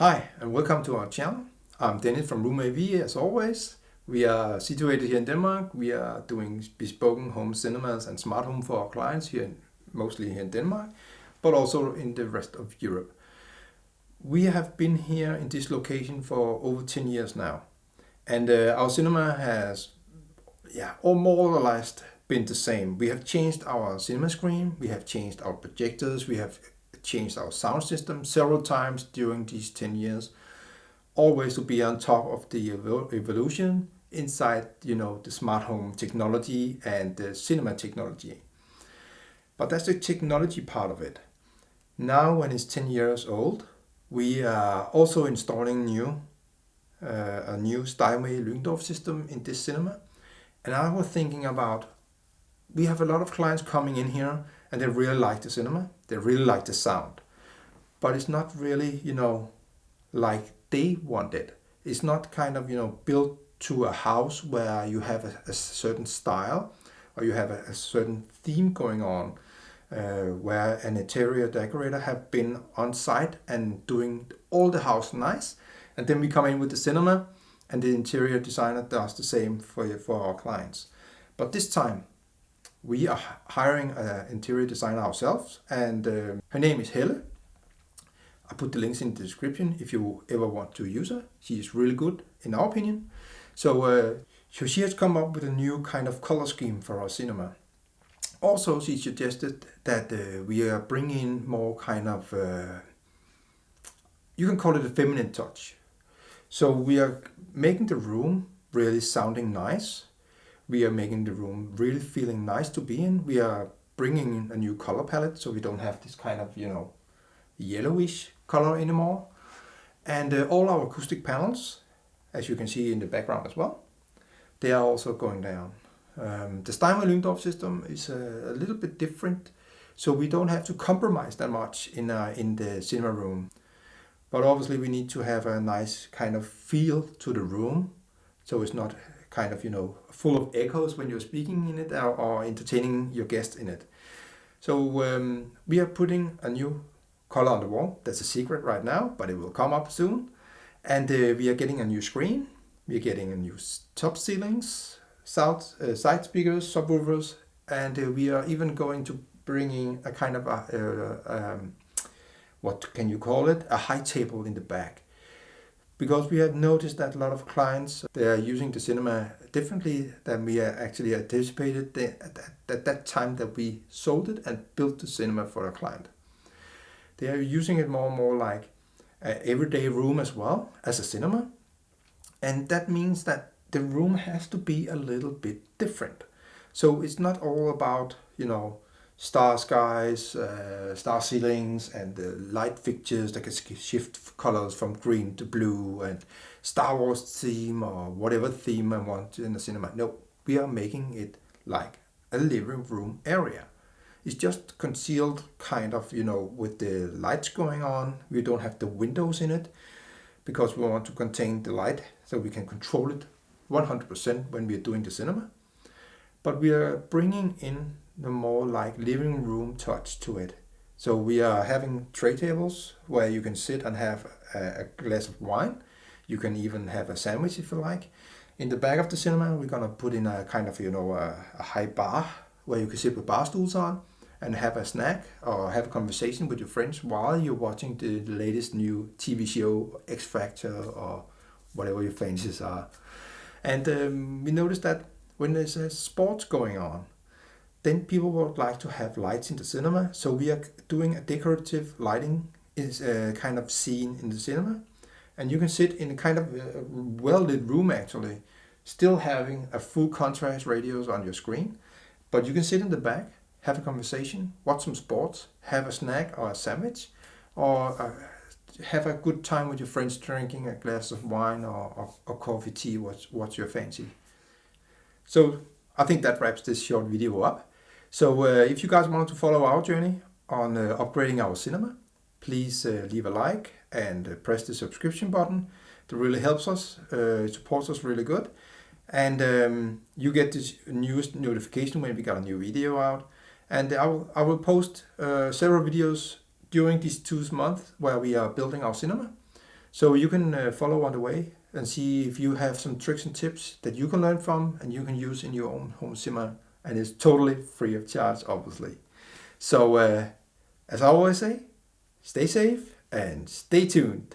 Hi and welcome to our channel. I'm Dennis from Room AV as always. We are situated here in Denmark. We are doing bespoke home cinemas and smart home for our clients here, mostly here in Denmark, but also in the rest of Europe. We have been here in this location for over 10 years now. And our cinema has all more or less been the same. We have changed our cinema screen, we have changed our projectors, we have changed our sound system several times during these 10 years, always to be on top of the evolution inside, the smart home technology and the cinema technology. But that's the technology part of it. Now, when it's 10 years old, we are also installing a new Steinway Lyngdorf system in this cinema. And I was thinking about, we have a lot of clients coming in here and they really like the cinema, they really like the sound. But it's not really, like they want it. It's not kind of, built to a house where you have a certain style or you have a certain theme going on, where an interior decorator have been on site and doing all the house nice. And then we come in with the cinema and the interior designer does the same for our clients. But this time, we are hiring an interior designer ourselves, and her name is Helle. I put the links in the description if you ever want to use her. She is really good, in our opinion. So she has come up with a new kind of color scheme for our cinema. Also, she suggested that we are bringing more kind of, you can call it a feminine touch. So we are making the room really sounding nice. We are making the room really feeling nice to be in. We are bringing in a new color palette, so we don't have this kind of, yellowish color anymore. And all our acoustic panels, as you can see in the background as well, they are also going down. The Steinway Lyngdorf system is a little bit different, so we don't have to compromise that much in the cinema room. But obviously we need to have a nice kind of feel to the room, so it's not kind of, full of echoes when you're speaking in it or entertaining your guests in it. So we are putting a new color on the wall. That's a secret right now, but it will come up soon. And we are getting a new screen. We are getting a new top ceilings, side speakers, subwoofers, and we are even going to bring in a kind of what can you call it? A high table in the back. Because we have noticed that a lot of clients, they are using the cinema differently than we actually anticipated at that time that we sold it and built the cinema for a client. They are using it more and more like an everyday room as well as a cinema. And that means that the room has to be a little bit different. So it's not all about, star skies, star ceilings, and the light fixtures that can shift colors from green to blue, and Star Wars theme or whatever theme I want in the cinema. No, we are making it like a living room area. It's just concealed kind of, with the lights going on. We don't have the windows in it because we want to contain the light so we can control it 100% when we are doing the cinema. But we are bringing in the more like living room touch to it. So we are having tray tables where you can sit and have a glass of wine. You can even have a sandwich if you like. In the back of the cinema, we're gonna put in a kind of, a high bar where you can sit with bar stools on and have a snack or have a conversation with your friends while you're watching the latest new TV show, X Factor or whatever your fancies are. And we noticed that when there's sports going on, then people would like to have lights in the cinema. So we are doing a decorative lighting is kind of scene in the cinema. And you can sit in a kind of well-lit room actually, still having a full contrast radios on your screen. But you can sit in the back, have a conversation, watch some sports, have a snack or a sandwich, or have a good time with your friends drinking a glass of wine or coffee, tea, what's your fancy. So I think that wraps this short video up. So if you guys want to follow our journey on upgrading our cinema, please leave a like and press the subscription button. It really helps us, it supports us really good. And you get this newest notification when we got a new video out. And I will post several videos during these 2 months where we are building our cinema. So you can follow on the way and see if you have some tricks and tips that you can learn from and you can use in your own home cinema. And it's totally free of charge, obviously. So as I always say, stay safe and stay tuned.